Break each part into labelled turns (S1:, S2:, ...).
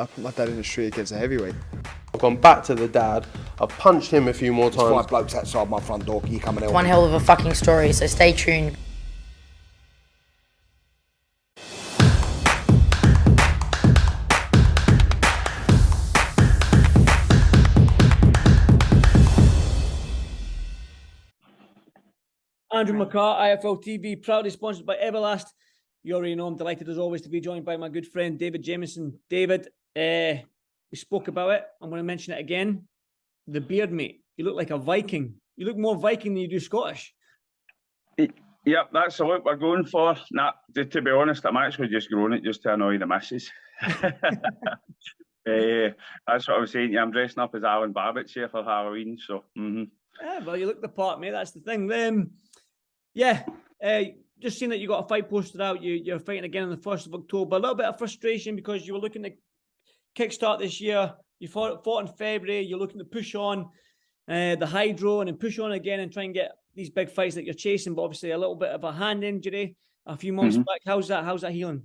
S1: I put my dad in the street against a heavyweight.
S2: I've gone back to the dad. I've punched him a few more times.
S3: There's 5 blokes outside my front door. Can you come and help
S4: One
S3: me?
S4: hell of a fucking story, so stay tuned.
S5: Andrew McCART, IFL TV, proudly sponsored by Everlast. You already know I'm delighted as always to be joined by my good friend David Jamieson. David, we spoke about it. I'm going to mention it again. The beard, mate. You look like a Viking. You look more Viking than you do Scottish.
S6: Yep, that's the look we're going for. Nah, to be honest, I'm actually just growing it just to annoy the missus. That's what I was saying to you. I'm dressing up as Alan Babbitt's here for Halloween, so...
S5: Yeah, well, you look the part, mate. That's the thing. Just seeing that you got a fight posted out. You're fighting again on the 1st of October. A little bit of frustration because you were looking to kickstart this year. You fought in February. You're looking to push on the hydro and then push on again and try and get these big fights that you're chasing. But obviously a little bit of a hand injury a few months back. How's that healing?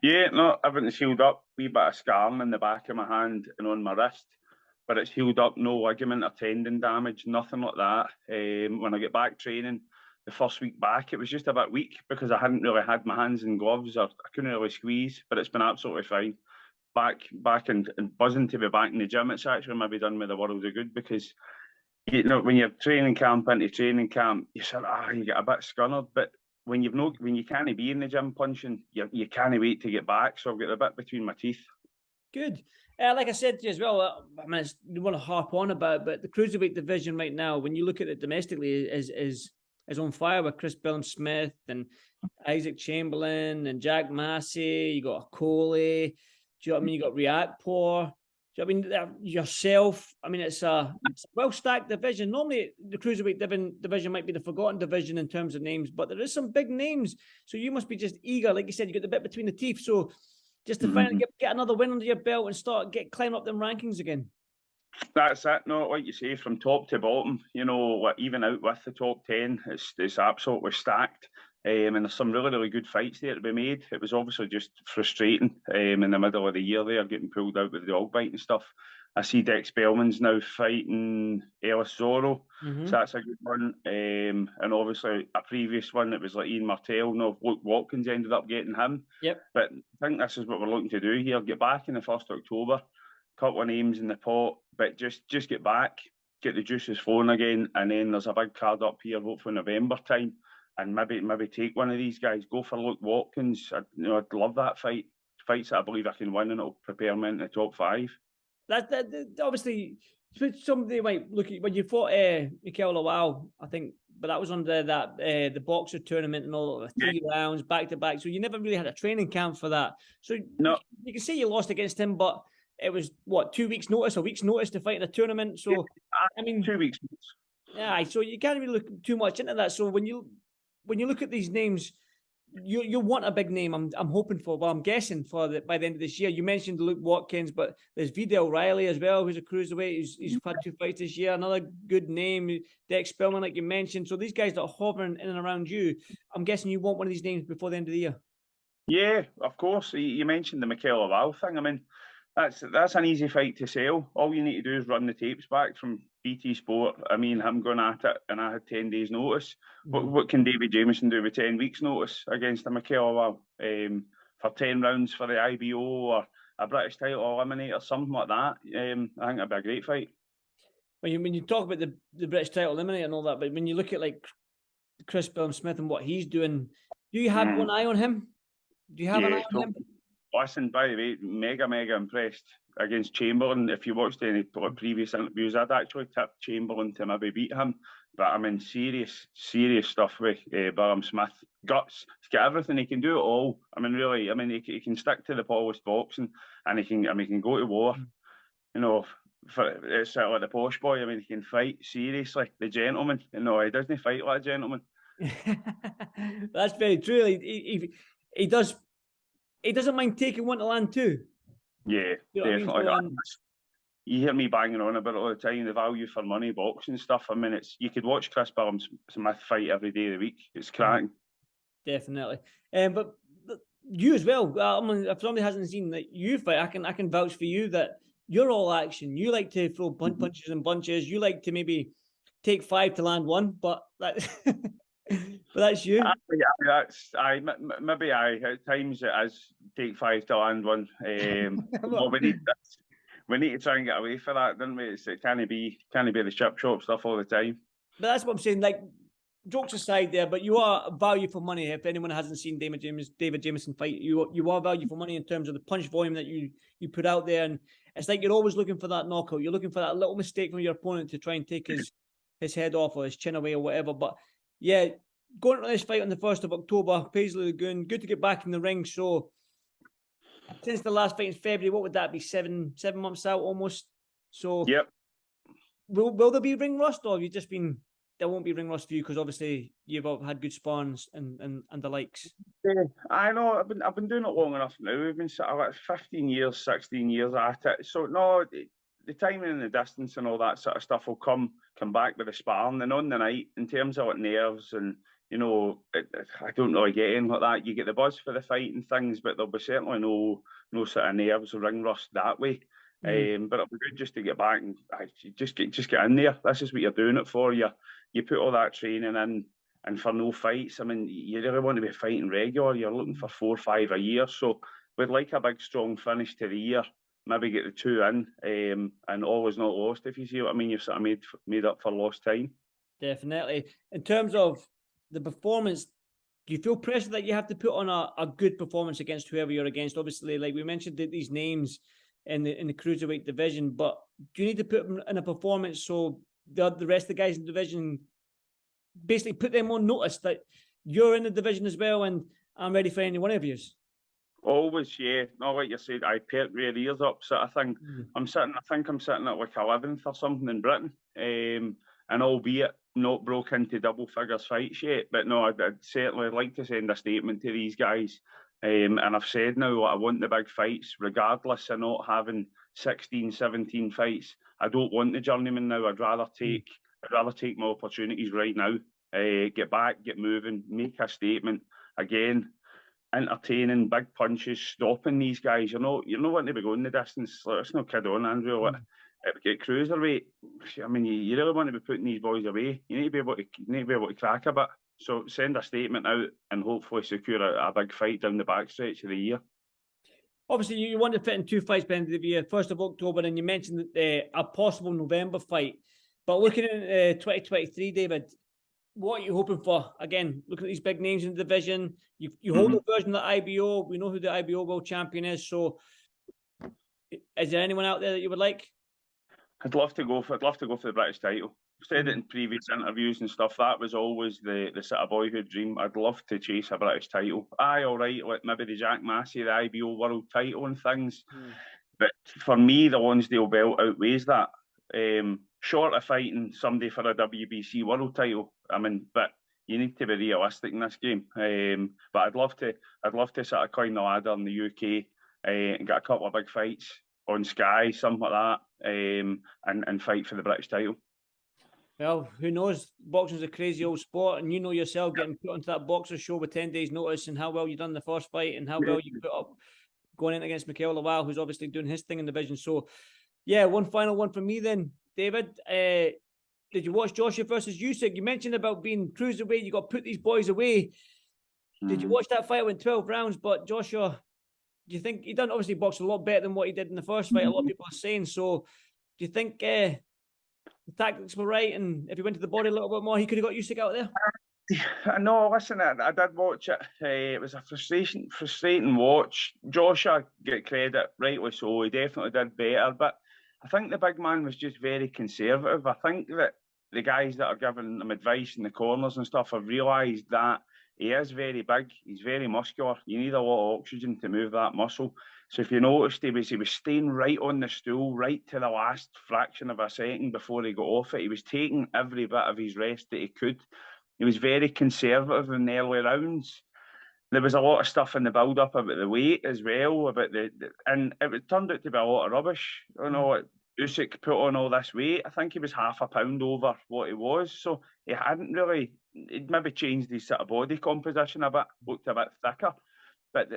S6: Yeah, no, everything's healed up. Wee bit of scarring in the back of my hand and on my wrist. But it's healed up, no ligament or tendon damage, nothing like that. When I get back training, the first week back, it was just a bit weak because I hadn't really had my hands in gloves or I couldn't really squeeze, but it's been absolutely fine. Back and buzzing to be back in the gym. It's actually maybe done me the world of good because, you know, when you're training camp into training camp, you sort of, you get a bit scunnered, but when you can't be in the gym punching, you can't wait to get back. So I've got a bit between my teeth.
S5: Good. Like I said to you as well, I mean, you want to harp on about it, but the cruiserweight division right now, when you look at it domestically, is on fire with Chris Smith and Isaac Chamberlain and Jack Massey. You got Coley. Do you know what I mean? You got Reactpour. Do you know what I mean? Yourself. I mean, it's a well-stacked division. Normally, the cruiserweight division might be the forgotten division in terms of names, but there is some big names. So you must be just eager. Like you said, you got the bit between the teeth. So just to finally get another win under your belt and climb up them rankings again.
S6: That's it. No, like you say, from top to bottom, you know, even out with the top 10, it's absolutely stacked. And there's some really, really good fights there to be made. It was obviously just frustrating in the middle of the year there, getting pulled out with the dog bite and stuff. I see Dex Bellman's now fighting Ellis Zorro, so that's a good one. And obviously a previous one that was like Ian Martell. No, Luke Watkins ended up getting him.
S5: Yep.
S6: But I think this is what we're looking to do here: get back in the 1st of October, couple of names in the pot, but just get back, get the juices flowing again, and then there's a big card up here, hopefully November time, and maybe take one of these guys. Go for Luke Watkins. I'd love that fight. Fights that I believe I can win, and it'll prepare me into the top 5.
S5: That obviously somebody might look at when you fought Mikael Lawal, I think, but that was under the boxer tournament and all the 3 rounds back to back. So you never really had a training camp for that. So
S6: no,
S5: you can say you lost against him, but it was what, 2 weeks' notice, a week's notice to fight in a tournament. So I mean,
S6: 2 weeks.
S5: Yeah, so you can't really look too much into that. So when you look at these names, you want a big name. I'm hoping for. Well, I'm guessing by the end of this year. You mentioned Luke Watkins, but there's Vidal Riley as well, who's a cruiserweight. He's had 2 fights this year. Another good name, Dex Spellman, like you mentioned. So these guys that are hovering in and around you, I'm guessing you want one of these names before the end of the year. Yeah,
S6: of course. You mentioned the Mikael Lawal thing. I mean, that's an easy fight to sell. All you need to do is run the tapes back from BT Sport. I mean, I'm going at it, and I had 10 days' notice. What can David Jamieson do with 10 weeks' notice against a Mikael Lawal for 10 rounds for the IBO or a British title eliminator, something like that? I think that'd be a great fight.
S5: When you talk about the British title eliminator and all that, but when you look at like Chris Smith and what he's doing, do you have one eye on him? Do you have an eye on him?
S6: Listen, by the way, mega impressed against Chamberlain. If you watched any previous interviews, I'd actually tipped Chamberlain to maybe beat him. But I'm in serious stuff with Bram Smith. Guts. He's got everything. He can do it all. I mean, really. I mean, he can stick to the polished boxing, and he can go to war. You know, it's like the posh boy. I mean, he can fight seriously. The gentleman. You know, he doesn't fight like a gentleman.
S5: That's very true. He does. He doesn't mind taking one to land too.
S6: Yeah,
S5: you know
S6: definitely.
S5: I mean?
S6: You hear me banging on about it all the time, the value for money boxing stuff. I mean, you could watch Chris Smith fight every day of the week. It's cracking.
S5: Definitely. But you as well. I mean, if somebody hasn't seen that you fight, I can vouch for you that you're all action. You like to throw punches and bunches. You like to maybe take 5 to land 1, but that, but that's you.
S6: Yeah, maybe at times it is take 5 to land 1. Well, we need to try and get away from that, don't we? It can't be the chip shop stuff all the time.
S5: But that's what I'm saying. Like, jokes aside there, but you are value for money. If anyone hasn't seen David Jamieson fight, you are value for money in terms of the punch volume that you put out there. And it's like you're always looking for that knockout. You're looking for that little mistake from your opponent to try and take his head off or his chin away or whatever. But yeah, going to this fight on the 1st of October, Paisley Lagoon, good to get back in the ring. So since the last fight in February, what would that be? 7 months out almost. So
S6: yep.
S5: Will there be ring rust, or have you just been? There won't be ring rust for you because obviously you've had good spawns and the likes.
S6: I know. I've been doing it long enough now. We've been sort of like 15 years, 16 years at it. So no, the timing and the distance and all that sort of stuff will come back with the sparring. And on the night, in terms of like nerves and I don't really get anything like that. You get the buzz for the fight and things, but there'll be certainly no sort of nerves or ring rust that way. But it'll be good just to get back and just get in there. This is what you're doing it for. You put all that training in, and for no fights. I mean, you really want to be fighting regular. You're looking for 4 or 5 a year. So we'd like a big strong finish to the year. Maybe get the 2 in, and all is not lost. If you see what I mean, you've sort of made up for lost time.
S5: Definitely. In terms of the performance, do you feel pressure that you have to put on a good performance against whoever you're against? Obviously, like we mentioned, these names in the cruiserweight division, but do you need to put them in a performance so the rest of the guys in the division basically put them on notice that you're in the division as well, and I'm ready for any one of yous?
S6: Always, yeah. Not like you said, I perk your ears up sort of thing. I think I'm sitting at like 11th or something in Britain, and albeit not broke into double figures fights yet, but no, I'd certainly like to send a statement to these guys. And I've said now I want the big fights, regardless of not having 16, 17 fights. I don't want the journeyman now. I'd rather take my opportunities right now. Get back, get moving, make a statement. Again, entertaining, big punches, stopping these guys. You're not wanting to be going the distance. Let's not kid on, Andrew. Get cruiserweight. I mean, you really want to be putting these boys away. You need to be able to crack a bit. So send a statement out and hopefully secure a big fight down the backstretch of the year.
S5: Obviously, you want to fit in 2 fights by the end of the year, 1st of October, and you mentioned that a possible November fight. But looking at 2023, David, what are you hoping for? Again, looking at these big names in the division, you hold a version of the IBO. We know who the IBO world champion is. So, is there anyone out there that you would like?
S6: I'd love to go for the British title. I've said it in previous interviews and stuff. That was always the sort of boyhood dream. I'd love to chase a British title. Aye, all right, like maybe the Jack Massey, the IBO world title and things. But for me, the Lonsdale belt outweighs that. Short of fighting somebody for a WBC world title. I mean, but you need to be realistic in this game. But I'd love to sort of climb the ladder in the UK and get a couple of big fights on Sky, something like that, and fight for the British title.
S5: Well, who knows? Boxing's a crazy old sport, and you know yourself getting put onto that boxer show with 10 days' notice, and how well you done the first fight, and how well you put up going in against Mikael Lawal, who's obviously doing his thing in the division. So, yeah, one final one from me then, David. Did you watch Joshua versus Usyk? You mentioned about being cruiserweight. You got to put these boys away. Did you watch that fight? It went 12 rounds, but Joshua, do you think he done obviously boxed a lot better than what he did in the first fight? A lot of people are saying so. Do you think the tactics were right, and if he went to the body a little bit more, he could have got Usyk out there?
S6: No, listen, I did watch it. It was a frustrating watch. Joshua, get credit, rightly so. He definitely did better, but I think the big man was just very conservative. I think that the guys that are giving him advice in the corners and stuff have realised that he is very big. He's very muscular. You need a lot of oxygen to move that muscle. So if you noticed, he was staying right on the stool, right to the last fraction of a second before he got off it. He was taking every bit of his rest that he could. He was very conservative in the early rounds. There was a lot of stuff in the build-up about the weight as well, and it turned out to be a lot of rubbish. You know, Usyk put on all this weight. I think he was half a pound over what he was, so he'd maybe changed his sort of body composition a bit, looked a bit thicker. But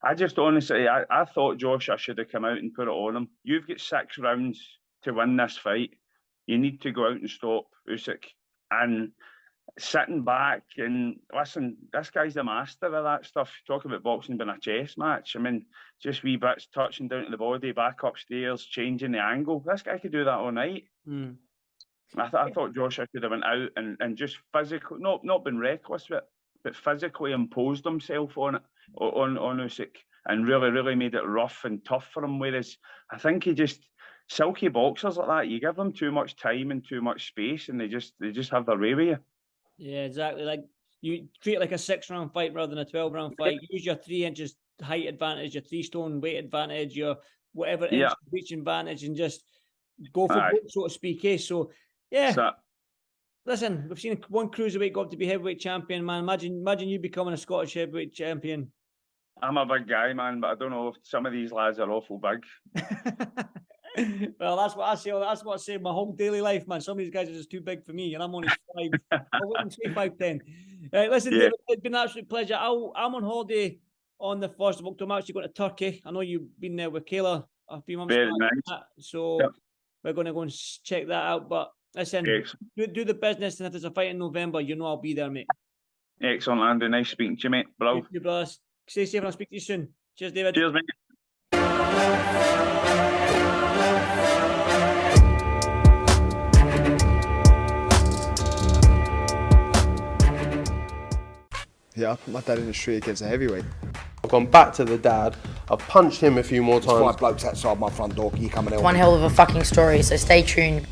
S6: I just honestly, I thought Joshua should have come out and put it on him. You've got 6 rounds to win this fight. You need to go out and stop Usyk. And sitting back and listen, this guy's the master of that stuff. Talk about boxing being a chess match. I mean, just wee bits touching down to the body, back upstairs, changing the angle. This guy could do that all night. I thought Joshua could have went out and just physically, not been reckless with it, but physically imposed himself on Usyk and really made it rough and tough for him. Whereas I think he just, silky boxers like that, you give them too much time and too much space and they just have their way with you.
S5: Yeah, exactly. Like you treat it like a 6-round fight rather than a 12-round fight. Use your 3 inches height advantage, your 3 stone weight advantage, your whatever inch reach advantage, and just go for broke, so to speak. So yeah. Listen, we've seen one cruiserweight go up to be heavyweight champion, man. Imagine you becoming a Scottish heavyweight champion.
S6: I'm a big guy, man, but I don't know. Some of these lads are awful big.
S5: Well, that's what I say. That's what I say my whole daily life, man. Some of these guys are just too big for me, and I'm only 5. I wouldn't say 5'10". Listen, David, it's been an absolute pleasure. I'm on holiday on the 1st of October. I'm actually going to Turkey. I know you've been there with Kayla a few months
S6: Very
S5: back.
S6: nice.
S5: So we're going to go and check that out. But listen, do the business, and if there's a fight in November, you know I'll be there, mate.
S6: Excellent, Andy. Nice speaking to you, mate. Bro.
S5: You, brothers. Stay safe, and I'll speak to you soon. Cheers, David.
S6: Cheers, mate.
S1: Yeah, my dad in the street against a heavyweight.
S2: I've gone back to the dad. I've punched him a few more
S3: There's 5
S2: times.
S3: blokes outside my front door. You coming out?
S4: One hell of a fucking story, so stay tuned.